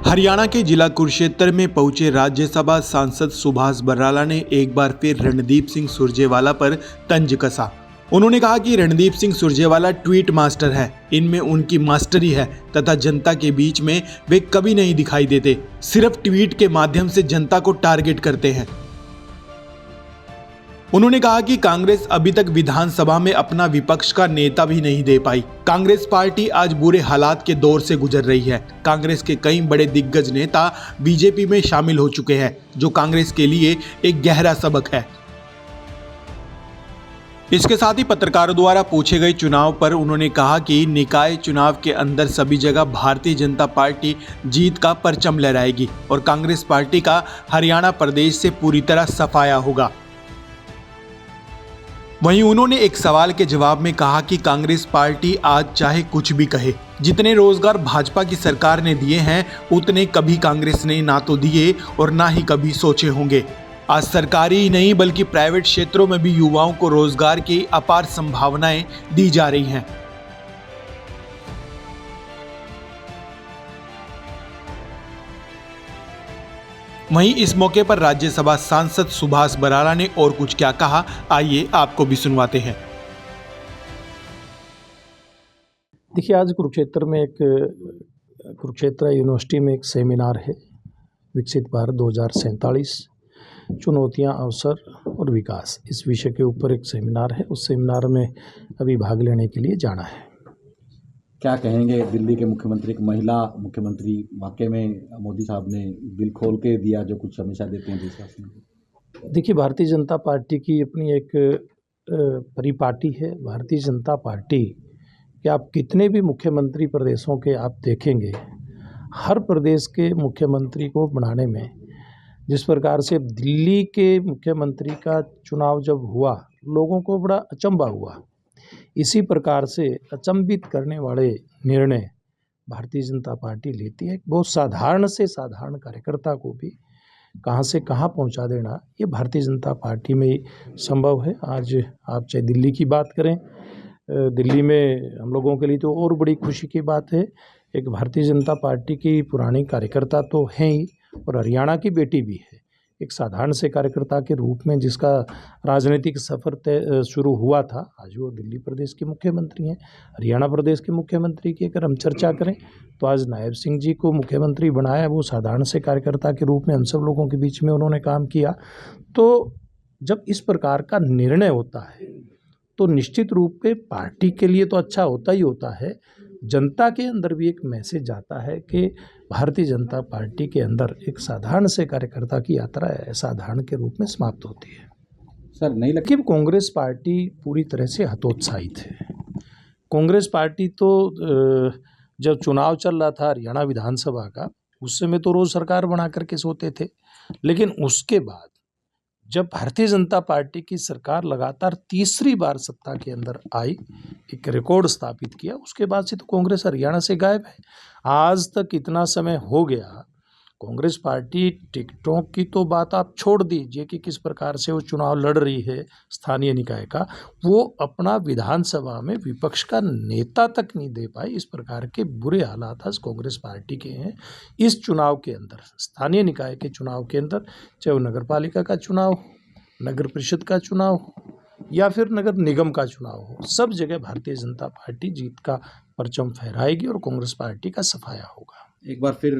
हरियाणा के जिला कुरुक्षेत्र में पहुंचे राज्यसभा सांसद सुभाष बराला ने एक बार फिर रणदीप सिंह सुरजेवाला पर तंज कसा। उन्होंने कहा कि रणदीप सिंह सुरजेवाला ट्वीट मास्टर है, इनमें उनकी मास्टरी है तथा जनता के बीच में वे कभी नहीं दिखाई देते, सिर्फ ट्वीट के माध्यम से जनता को टारगेट करते हैं। उन्होंने कहा कि कांग्रेस अभी तक विधानसभा में अपना विपक्ष का नेता भी नहीं दे पाई। कांग्रेस पार्टी आज बुरे हालात के दौर से गुजर रही है। कांग्रेस के कई बड़े दिग्गज नेता बीजेपी में शामिल हो चुके हैं, जो कांग्रेस के लिए एक गहरा सबक है। इसके साथ ही पत्रकारों द्वारा पूछे गए चुनाव पर उन्होंने कहा कि निकाय चुनाव के अंदर सभी जगह भारतीय जनता पार्टी जीत का परचम लहराएगी और कांग्रेस पार्टी का हरियाणा प्रदेश से पूरी तरह सफाया होगा। वहीं उन्होंने एक सवाल के जवाब में कहा कि कांग्रेस पार्टी आज चाहे कुछ भी कहे, जितने रोजगार भाजपा की सरकार ने दिए हैं उतने कभी कांग्रेस ने ना तो दिए और ना ही कभी सोचे होंगे। आज सरकारी ही नहीं बल्कि प्राइवेट क्षेत्रों में भी युवाओं को रोजगार की अपार संभावनाएं दी जा रही हैं। वहीं इस मौके पर राज्यसभा सांसद सुभाष बराला ने और कुछ क्या कहा, आइए आपको भी सुनवाते हैं। देखिए, आज कुरुक्षेत्र यूनिवर्सिटी में एक सेमिनार है, विकसित भारत 2047 चुनौतियां, अवसर और विकास, इस विषय के ऊपर एक सेमिनार है। उस सेमिनार में अभी भाग लेने के लिए जाना है। क्या कहेंगे, दिल्ली के मुख्यमंत्री, एक महिला मुख्यमंत्री, वाकई में मोदी साहब ने दिल खोल के दिया जो कुछ हमेशा देते हैं देशवासियों को? देखिए, भारतीय जनता पार्टी की अपनी एक परिपाटी है। भारतीय जनता पार्टी कि आप कितने भी मुख्यमंत्री प्रदेशों के आप देखेंगे, हर प्रदेश के मुख्यमंत्री को बनाने में जिस प्रकार से दिल्ली के मुख्यमंत्री का चुनाव जब हुआ, लोगों को बड़ा अचंभा हुआ। इसी प्रकार से अचंभित करने वाले निर्णय भारतीय जनता पार्टी लेती है। बहुत साधारण से साधारण कार्यकर्ता को भी कहां से कहां पहुंचा देना, ये भारतीय जनता पार्टी में ही संभव है। आज आप चाहे दिल्ली की बात करें, दिल्ली में हम लोगों के लिए तो और बड़ी खुशी की बात है, एक भारतीय जनता पार्टी की पुरानी कार्यकर्ता तो हैं ही और हरियाणा की बेटी भी है। एक साधारण से कार्यकर्ता के रूप में जिसका राजनीतिक सफ़र शुरू हुआ था, आज वो दिल्ली प्रदेश के मुख्यमंत्री हैं। हरियाणा प्रदेश के मुख्यमंत्री की अगर हम चर्चा करें तो आज नायब सिंह जी को मुख्यमंत्री बनाया, वो साधारण से कार्यकर्ता के रूप में हम सब लोगों के बीच में उन्होंने काम किया। तो जब इस प्रकार का निर्णय होता है तो निश्चित रूप से पार्टी के लिए तो अच्छा होता ही होता है, जनता के अंदर भी एक मैसेज जाता है कि भारतीय जनता पार्टी के अंदर एक साधारण से कार्यकर्ता की यात्रा असाधारण के रूप में समाप्त होती है। सर, नहीं लगता कि कांग्रेस पार्टी पूरी तरह से हतोत्साहित है। कांग्रेस पार्टी तो जब चुनाव चल रहा था हरियाणा विधानसभा का, उस समय तो रोज सरकार बना करके सोते थे, लेकिन उसके बाद जब भारतीय जनता पार्टी की सरकार लगातार तीसरी बार सत्ता के अंदर आई, एक रिकॉर्ड स्थापित किया, उसके बाद से तो कांग्रेस हरियाणा से गायब है। आज तक इतना समय हो गया, कांग्रेस पार्टी टिकटों की तो बात आप छोड़ दीजिए कि किस प्रकार से वो चुनाव लड़ रही है स्थानीय निकाय का, वो अपना विधानसभा में विपक्ष का नेता तक नहीं दे पाई। इस प्रकार के बुरे हालात आज कांग्रेस पार्टी के हैं। इस चुनाव के अंदर, स्थानीय निकाय के चुनाव के अंदर, चाहे वो नगर पालिका का चुनाव, नगर परिषद का चुनाव या फिर नगर निगम का चुनाव हो, सब जगह भारतीय जनता पार्टी जीत का परचम फहराएगी और कांग्रेस पार्टी का सफाया होगा। एक बार फिर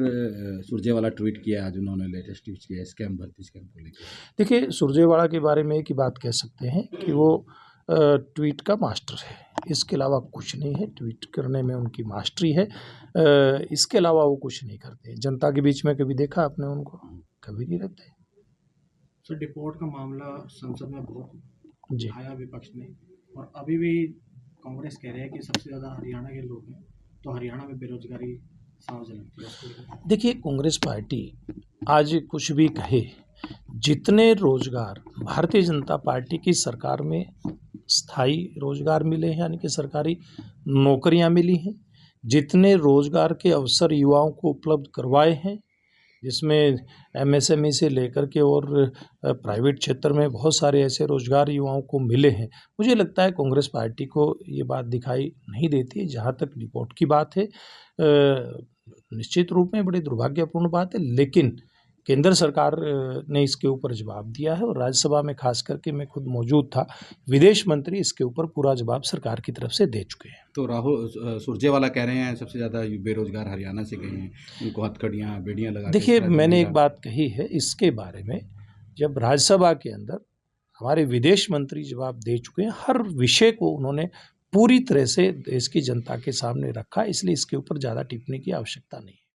सुरजेवाला ट्वीट किया आज उन्होंने, लेटेस्ट ट्वीट किया भर्ती स्कैम को लेकर। देखिए, सुरजेवाला के बारे में एक ही बात कह सकते हैं कि वो ट्वीट का मास्टर है, इसके अलावा कुछ नहीं है। ट्वीट करने में उनकी मास्टरी है, इसके अलावा वो कुछ नहीं करते। जनता के बीच में कभी देखा आपने उनको? कभी नहीं रहते। सर, डिपोर्ट का मामला संसद में बहुत जी उठाया विपक्ष ने, और अभी भी कांग्रेस कह रहे हैं कि सबसे ज़्यादा हरियाणा के लोग हैं, तो हरियाणा में बेरोजगारी सार्वजनिक। देखिए, कांग्रेस पार्टी आज कुछ भी कहे, जितने रोजगार भारतीय जनता पार्टी की सरकार में स्थायी रोजगार मिले हैं, यानी कि सरकारी नौकरियां मिली हैं, जितने रोजगार के अवसर युवाओं को उपलब्ध करवाए हैं, जिसमें एमएसएमई से लेकर के और प्राइवेट क्षेत्र में बहुत सारे ऐसे रोजगार युवाओं को मिले हैं। मुझे लगता है कांग्रेस पार्टी को ये बात दिखाई नहीं देती। जहाँ तक रिपोर्ट की बात है, निश्चित रूप में बड़ी दुर्भाग्यपूर्ण बात है, लेकिन केंद्र सरकार ने इसके ऊपर जवाब दिया है और राज्यसभा में खास करके मैं खुद मौजूद था, विदेश मंत्री इसके ऊपर पूरा जवाब सरकार की तरफ से दे चुके हैं। तो राहुल सुरजेवाला कह रहे हैं सबसे ज़्यादा बेरोजगार हरियाणा से गए हैं, उनको हथकड़ियाँ बेड़ियाँ लगा के देखिए, शायद मैंने एक मिला। बात कही है इसके बारे में, जब राज्यसभा के अंदर हमारे विदेश मंत्री जवाब दे चुके हैं, हर विषय को उन्होंने पूरी तरह से देश की जनता के सामने रखा, इसलिए इसके ऊपर ज़्यादा टिप्पणी की आवश्यकता नहीं है।